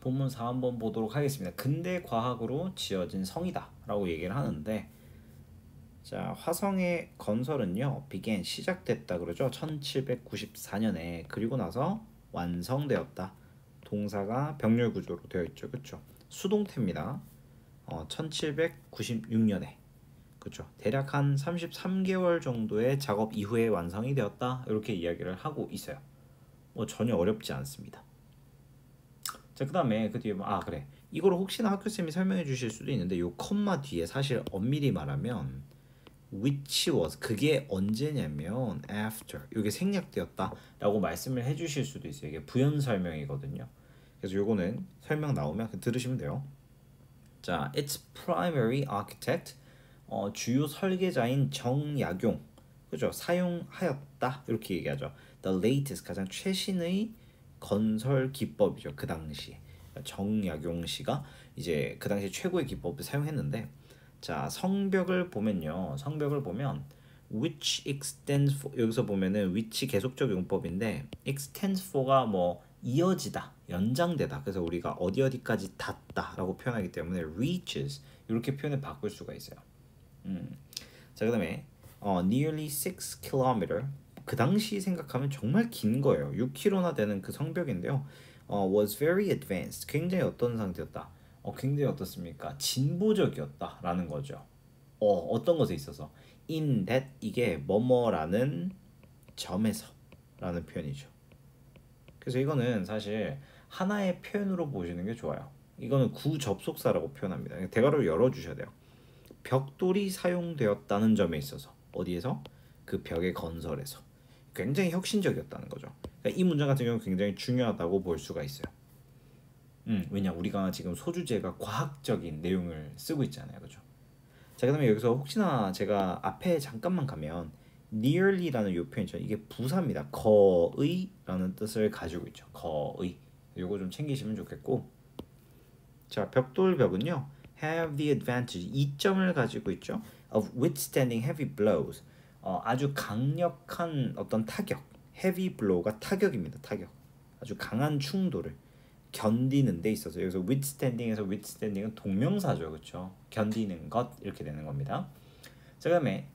본문사 한번 보도록 하겠습니다. 근대 과학으로 지어진 성이다 라고 얘기를 하는데, 자, 화성의 건설은요 began 시작됐다 그러죠. 1794년에. 그리고 나서 완성되었다. 동사가 병렬 구조로 되어 있죠. 그렇죠? 수동태입니다. 1796년에. 그렇죠? 대략 한 33개월 정도의 작업 이후에 완성이 되었다. 이렇게 이야기를 하고 있어요. 뭐 전혀 어렵지 않습니다. 자, 그다음에 그 뒤에 그래. 이거를 혹시나 학교쌤이 설명해 주실 수도 있는데, 요 컴마 뒤에 사실 엄밀히 말하면 which was, 그게 언제냐면 after, 이게 생략되었다라고 말씀을 해주실 수도 있어요. 이게 부연 설명이거든요. 그래서 요거는 설명 나오면 들으시면 돼요. 자, its primary architect, 주요 설계자인 정약용, 그죠? 사용하였다 이렇게 얘기하죠. The latest, 가장 최신의 건설 기법이죠. 그 당시 정약용 씨가 이제 그 당시 최고의 기법을 사용했는데, 자, 성벽을 보면요. 성벽을 보면 which extends for, 여기서 보면은 which 계속적 용법인데 extends for가 뭐 이어지다, 연장되다. 그래서 우리가 어디까지 닿다라고 표현하기 때문에 reaches 이렇게 표현을 바꿀 수가 있어요. 자, 그다음에 nearly 6km, 그 당시 생각하면 정말 긴 거예요. 6km나 되는 그 성벽인데요. was very advanced, 굉장히 어떤 상태였다. 굉장히 어떻습니까? 진보적이었다라는 거죠. 어떤 것에 있어서 in that, 이게 뭐뭐라는 점에서라는 표현이죠. 그래서 이거는 사실 하나의 표현으로 보시는 게 좋아요. 이거는 구접속사라고 표현합니다. 대괄호를 열어주셔야 돼요. 벽돌이 사용되었다는 점에 있어서, 어디에서? 그 벽의 건설에서 굉장히 혁신적이었다는 거죠. 그러니까 이 문장 같은 경우는 굉장히 중요하다고 볼 수가 있어요. 왜냐, 우리가 지금 소주제가 과학적인 내용을 쓰고 있잖아요, 그죠? 자, 그다음에 여기서 혹시나 제가 앞에 잠깐만 가면 nearly라는 요 표현 있죠. 이게 부사입니다. 거의라는 뜻을 가지고 있죠. 거의. 요거 좀 챙기시면 좋겠고, 자, 벽돌벽은요 have the advantage, 이점을 가지고 있죠. of withstanding heavy blows, 아주 강력한 어떤 타격, heavy blow가 타격입니다. 타격. 아주 강한 충돌을 견디는 데 있어서, 여기서 withstanding에서 withstanding은 동명사죠. 그렇죠? 견디는 것 이렇게 되는 겁니다. 자, 그다음에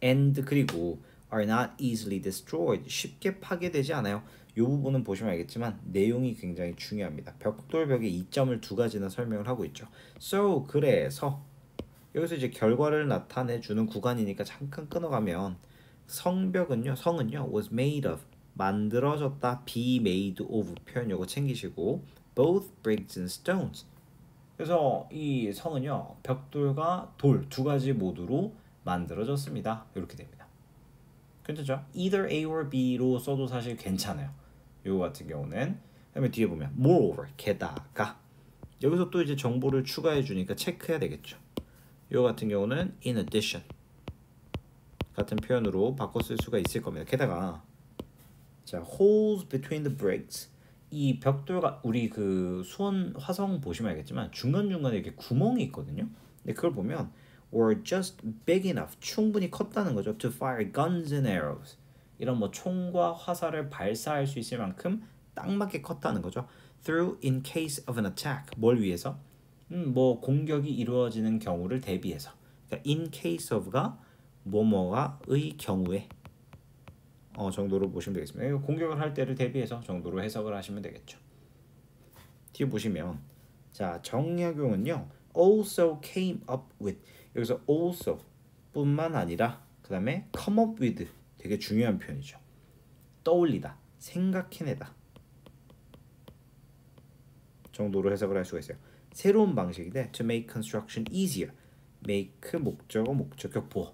and, 그리고 are not easily destroyed, 쉽게 파괴되지 않아요. 이 부분은 보시면 알겠지만 내용이 굉장히 중요합니다. 벽돌벽의 이점을 두 가지나 설명을 하고 있죠. So, 그래서 여기서 이제 결과를 나타내 주는 구간이니까 잠깐 끊어가면, 성은요 was made of, 만들어졌다, be made of 표현 요거 챙기시고, both bricks and stones. 그래서 이 성은요 벽돌과 돌 두 가지 모두로 만들어졌습니다. 이렇게 됩니다. 괜찮죠? either A or B로 써도 사실 괜찮아요. 요거 같은 경우는. 그다음에 뒤에 보면 moreover, 게다가, 여기서 또 이제 정보를 추가해 주니까 체크해야 되겠죠. 요거 같은 경우는 in addition 같은 표현으로 바꿔 쓸 수가 있을 겁니다. 게다가, 자, holes between the bricks, 이 벽돌과, 우리 그 수원 화성 보시면 알겠지만 중간중간에 이렇게 구멍이 있거든요. 근데 그걸 보면 were just big enough, 충분히 컸다는 거죠. to fire guns and arrows, 이런 뭐 총과 화살을 발사할 수 있을 만큼 딱 맞게 컸다는 거죠. through in case of an attack, 뭘 위해서? 뭐 공격이 이루어지는 경우를 대비해서. 그러니까 in case of가 뭐뭐가의 경우에 정도로 보시면 되겠습니다. 공격을 할 때를 대비해서 정도로 해석을 하시면 되겠죠. 뒤에 보시면, 자, 정약용은요 also came up with, 여기서 also 뿐만 아니라 그 다음에 come up with, 되게 중요한 표현이죠. 떠올리다, 생각해내다 정도로 해석을 할 수가 있어요. 새로운 방식인데 to make construction easier, make 목적어 목적격 보어,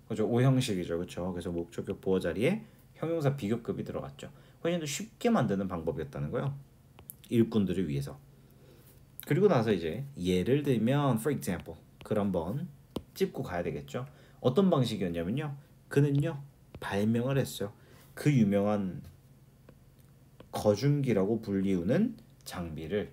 그죠? 오형식이죠. 그렇죠? 그래서 목적격 보어 자리에 형용사 비교급이 들어갔죠. 훨씬 더 쉽게 만드는 방법이었다는 거예요. 일꾼들을 위해서. 그리고 나서 이제 예를 들면 for example, 그걸 한번 짚고 가야 되겠죠. 어떤 방식이었냐면요, 그는요 발명을 했어요. 그 유명한 거중기라고 불리우는 장비를.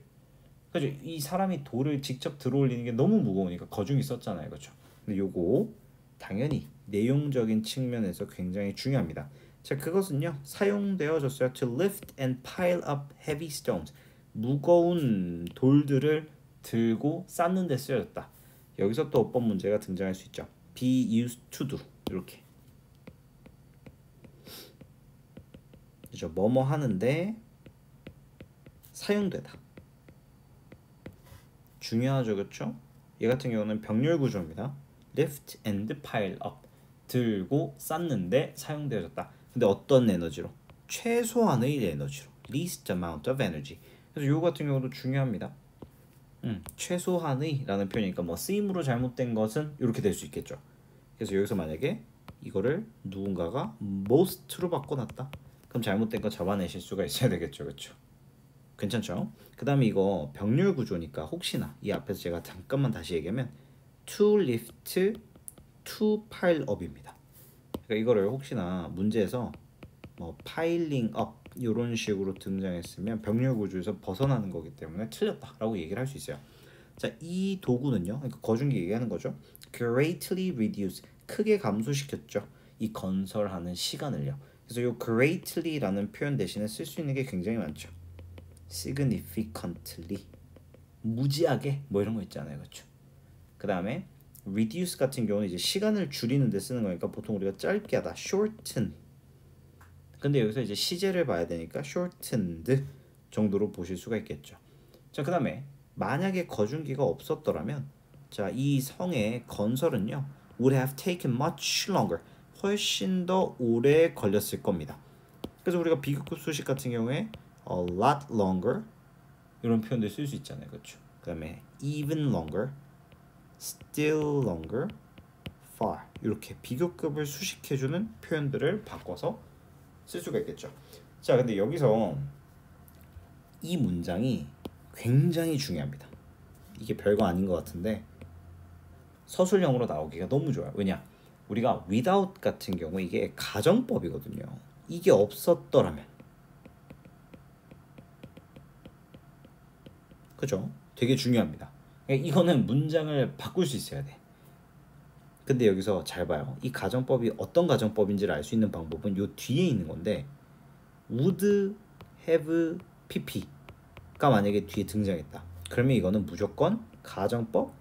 그죠? 이 사람이 돌을 직접 들어올리는 게 너무 무거우니까 거중이 썼잖아요. 그렇죠? 근데 요거 당연히 내용적인 측면에서 굉장히 중요합니다. 자, 그것은요 사용되어졌어요. to lift and pile up heavy stones, 무거운 돌들을 들고 쌓는 데 쓰여졌다. 여기서 또 어법 문제가 등장할 수 있죠. be used to do 이렇게. 그죠? 뭐뭐 하는데 사용되다. 중요하죠, 그렇죠? 얘 같은 경우는 병렬 구조입니다. lift and pile up. 들고 쌓는데 사용되어졌다. 근데 어떤 에너지로? 최소한의 에너지로. least amount of energy. 그래서 요 같은 경우도 중요합니다. 최소한의 라는 표현이니까 뭐 쓰임으로 잘못된 것은 이렇게 될 수 있겠죠. 그래서 여기서 만약에 이거를 누군가가 most로 바꿔놨다. 그럼 잘못된 거 잡아내실 수가 있어야 되겠죠, 그렇죠? 괜찮죠? 그 다음에 이거 병렬 구조니까 혹시나 이 앞에서 제가 잠깐만 다시 얘기하면 to lift, to pile up입니다. 그러니까 이거를 혹시나 문제에서 뭐 piling up 이런 식으로 등장했으면 병렬 구조에서 벗어나는 거기 때문에 틀렸다라고 얘기를 할 수 있어요. 자, 이 도구는요, 그러니까 거중기 얘기하는 거죠. greatly reduce, 크게 감소시켰죠. 이 건설하는 시간을요. 그래서 이 greatly라는 표현 대신에 쓸 수 있는 게 굉장히 많죠. significantly, 무지하게 뭐 이런 거 있잖아요, 그렇죠? 그 다음에 reduce 같은 경우는 이제 시간을 줄이는 데 쓰는 거니까 보통 우리가 짧게 하다 shorten. 근데 여기서 이제 시제를 봐야 되니까 shortened 정도로 보실 수가 있겠죠. 자, 그 다음에 만약에 거중기가 없었더라면 자, 이 성의 건설은요 would have taken much longer, 훨씬 더 오래 걸렸을 겁니다. 그래서 우리가 비교급 수식 같은 경우에 a lot longer 이런 표현들 쓸 수 있잖아요, 그렇죠? 그 다음에 even longer, still longer, far 이렇게 비교급을 수식해주는 표현들을 바꿔서 쓸 수가 있겠죠. 자, 근데 여기서 이 문장이 굉장히 중요합니다. 이게 별거 아닌 것 같은데 서술형으로 나오기가 너무 좋아요. 왜냐? 우리가 without 같은 경우 이게 가정법이거든요. 이게 없었더라면, 그죠? 되게 중요합니다. 그러니까 이거는 문장을 바꿀 수 있어야 돼. 근데 여기서 잘 봐요. 이 가정법이 어떤 가정법인지를 알 수 있는 방법은 요 뒤에 있는 건데 would have pp가 만약에 뒤에 등장했다. 그러면 이거는 무조건 가정법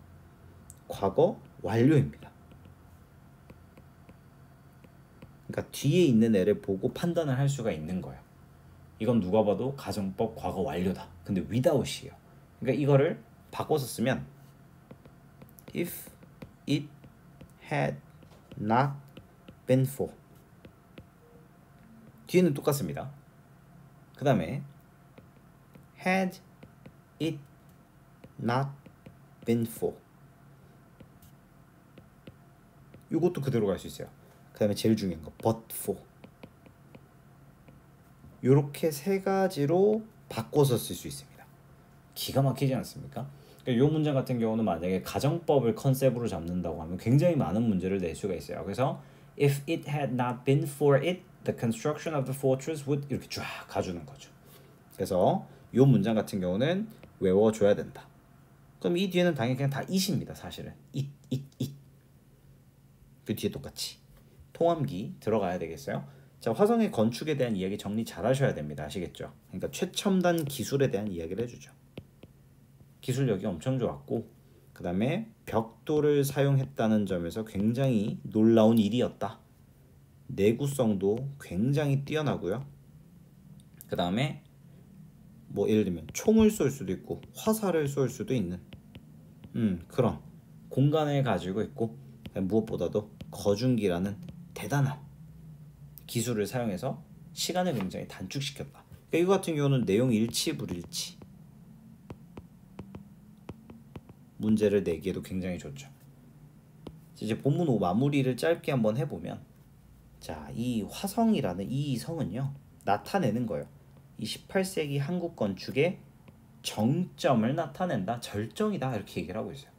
과거 완료입니다. 그러니까 뒤에 있는 애를 보고 판단을 할 수가 있는 거예요. 이건 누가 봐도 가정법 과거 완료다. 근데 without이에요. 그러니까 이거를 바꿔서 쓰면 if it had not been for, 뒤에는 똑같습니다. 그 다음에 had it not been for, 이것도 그대로 갈 수 있어요. 그 다음에 제일 중요한 거 but for, 이렇게 세 가지로 바꿔서 쓸 수 있습니다. 기가 막히지 않습니까? 이 문장 같은 경우는 만약에 가정법을 컨셉으로 잡는다고 하면 굉장히 많은 문제를 낼 수가 있어요. 그래서 if it had not been for it, the construction of the fortress would 이렇게 쫙 가주는 거죠. 그래서 이 문장 같은 경우는 외워줘야 된다. 그럼 이 뒤에는 당연히 그냥 다 it입니다. 사실은 it. 그 뒤에 똑같이 통함기 들어가야 되겠어요. 자, 화성의 건축에 대한 이야기 정리 잘 하셔야 됩니다. 아시겠죠? 그러니까 최첨단 기술에 대한 이야기를 해주죠. 기술력이 엄청 좋았고 그 다음에 벽돌을 사용했다는 점에서 굉장히 놀라운 일이었다. 내구성도 굉장히 뛰어나고요. 그 다음에 뭐 예를 들면 총을 쏠 수도 있고 화살을 쏠 수도 있는 그런 공간을 가지고 있고 무엇보다도 거중기라는 대단한 기술을 사용해서 시간을 굉장히 단축시켰다. 그러니까 이거 같은 경우는 내용 일치 불일치 문제를 내기에도 굉장히 좋죠. 이제 본문 마무리를 짧게 한번 해보면 자, 이 화성이라는 이 성은요 나타내는 거예요. 이 18세기 한국 건축의 정점을 나타낸다. 절정이다. 이렇게 얘기를 하고 있어요.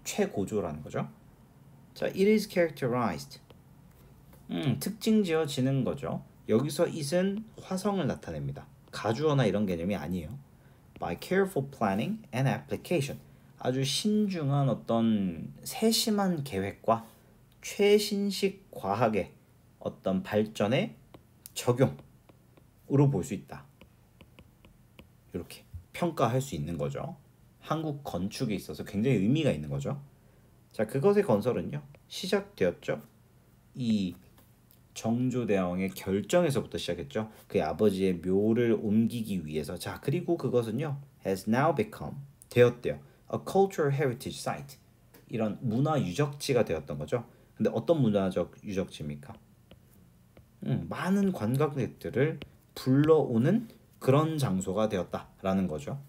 최고조라는 거죠. 자, it is characterized. 특징 지어지는 거죠. 여기서 it은 화성을 나타냅니다. 가주어나 이런 개념이 아니에요. by careful planning and application. 아주 신중한 어떤 세심한 계획과 최신식 과학의 어떤 발전의 적용으로 볼 수 있다. 이렇게 평가할 수 있는 거죠. 한국 건축에 있어서 굉장히 의미가 있는 거죠. 자, 그것의 건설은요 시작되었죠. 이 정조대왕의 결정에서부터 시작했죠. 그의 아버지의 묘를 옮기기 위해서. 자, 그리고 그것은요 has now become 되었대요. A cultural heritage site. 이런 문화 유적지가 되었던 거죠. 근데 어떤 문화적 유적지입니까? 많은 관광객들을 불러오는 그런 장소가 되었다라는 거죠.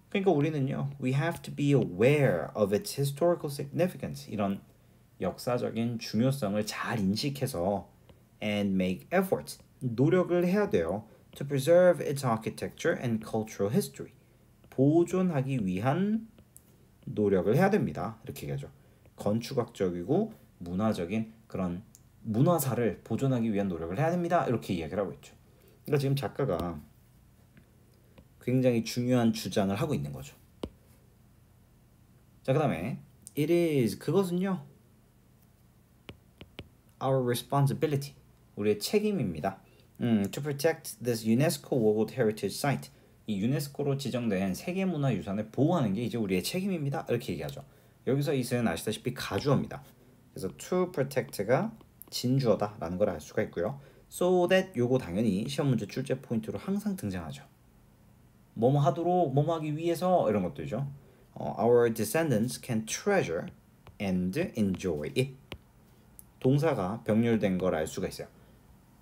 그러니까 우리는요, we have to be aware of its historical significance. 이런 역사적인 중요성을 잘 인식해서 and make efforts. 노력을 해야 돼요. To preserve its architecture and cultural history. 보존하기 위한 노력을 해야 됩니다. 이렇게 얘기하죠. 건축학적이고 문화적인 그런 문화사를 보존하기 위한 노력을 해야 됩니다. 이렇게 이야기를 하고 있죠. 그러니까 지금 작가가 굉장히 중요한 주장을 하고 있는 거죠. 자, 그 다음에 it is 그것은요 our responsibility 우리의 책임입니다. To protect this UNESCO World Heritage Site 이 유네스코로 지정된 세계문화유산을 보호하는 게 이제 우리의 책임입니다. 이렇게 얘기하죠. 여기서 it은 아시다시피 가주어입니다. 그래서 to protect가 진주어다라는 걸 알 수가 있고요. So that 요거 당연히 시험 문제 출제 포인트로 항상 등장하죠. 뭐뭐 하도록 뭐뭐 하기 위해서 이런 것들이죠. Our descendants can treasure and enjoy it. 동사가 병렬된 걸 알 수가 있어요.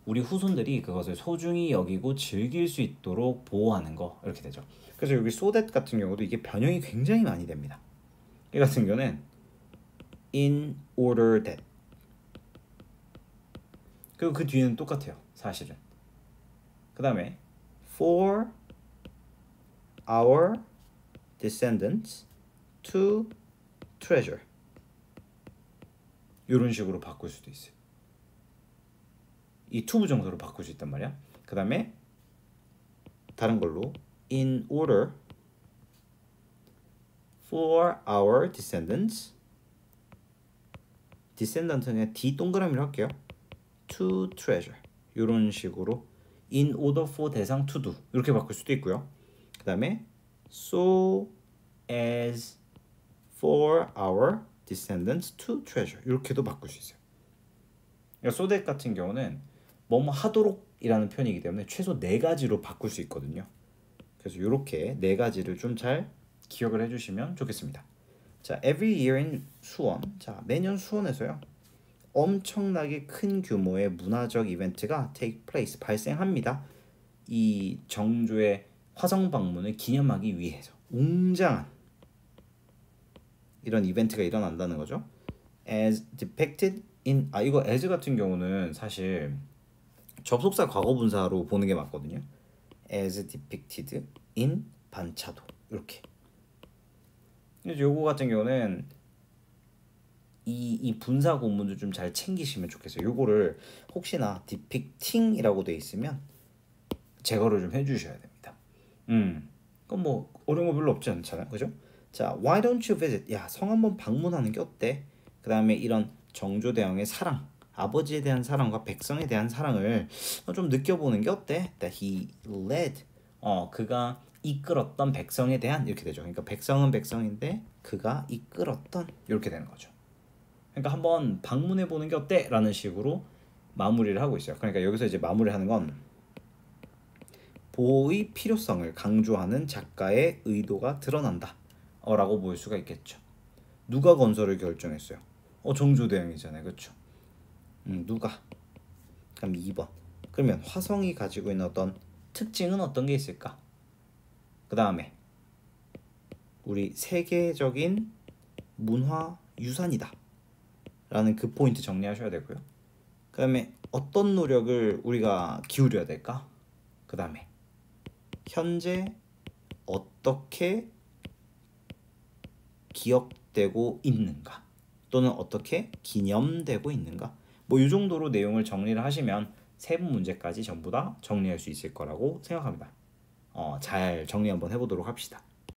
우리 후손들이 그것을 소중히 여기고 즐길 수 있도록 보호하는 거 이렇게 되죠. 그래서 여기 so that 같은 경우도 이게 변형이 굉장히 많이 됩니다. 이 같은 경우는 in order that 그리고 그 뒤에는 똑같아요. 사실은. 그 다음에 for our descendants to treasure 이런 식으로 바꿀 수도 있어요. 이 to 부정사로 바꿀 수 있단 말이야. 그 다음에 다른 걸로 in order for our descendants descendant는 D 동그라미로 할게요. to treasure 이런 식으로 in order for 대상 to do 이렇게 바꿀 수도 있고요. 그 다음에 so as for our descendants to treasure 이렇게도 바꿀 수 있어요. 그러니까 so that 같은 경우는 뭐뭐 하도록 이라는 표현이기 때문에 최소 4가지로 바꿀 수 있거든요. 그래서 이렇게 4가지를 좀 잘 기억을 해주시면 좋겠습니다. 자, every year in 수원. 자, 매년 수원에서요. 엄청나게 큰 규모의 문화적 이벤트가 take place, 발생합니다. 이 정조의 화성 방문을 기념하기 위해서 웅장한 이런 이벤트가 일어난다는 거죠. As depicted in 이거 as 같은 경우는 사실 접속사 과거분사로 보는 게 맞거든요. As depicted in 반차도 이렇게. 그래서 요거 같은 경우는 이 분사 구문도 좀 잘 챙기시면 좋겠어요. 요거를 혹시나 depicting이라고 돼 있으면 제거를 좀 해주셔야 됩니다. 그건 뭐 어려운 거 별로 없지 않잖아요, 그죠? 자, why don't you visit? 야, 성 한번 방문하는 게 어때? 그 다음에 이런 정조대왕의 사랑, 아버지에 대한 사랑과 백성에 대한 사랑을 좀 느껴보는 게 어때? That he led. 그가 이끌었던 백성에 대한 이렇게 되죠. 그러니까 백성은 백성인데 그가 이끌었던 이렇게 되는 거죠. 그러니까 한번 방문해 보는 게 어때? 라는 식으로 마무리를 하고 있어요. 그러니까 여기서 이제 마무리하는 건 보호의 필요성을 강조하는 작가의 의도가 드러난다 라고 볼 수가 있겠죠. 누가 건설을 결정했어요? 정조대왕이잖아요. 그렇죠? 누가? 그럼 2번. 그러면 화성이 가지고 있는 어떤 특징은 어떤 게 있을까? 그 다음에 우리 세계적인 문화 유산이다 라는 그 포인트 정리하셔야 되고요. 그 다음에 어떤 노력을 우리가 기울여야 될까? 그 다음에 현재 어떻게 기억되고 있는가 또는 어떻게 기념되고 있는가 뭐 이 정도로 내용을 정리를 하시면 세부 문제까지 전부 다 정리할 수 있을 거라고 생각합니다. 잘 정리 한번 해보도록 합시다.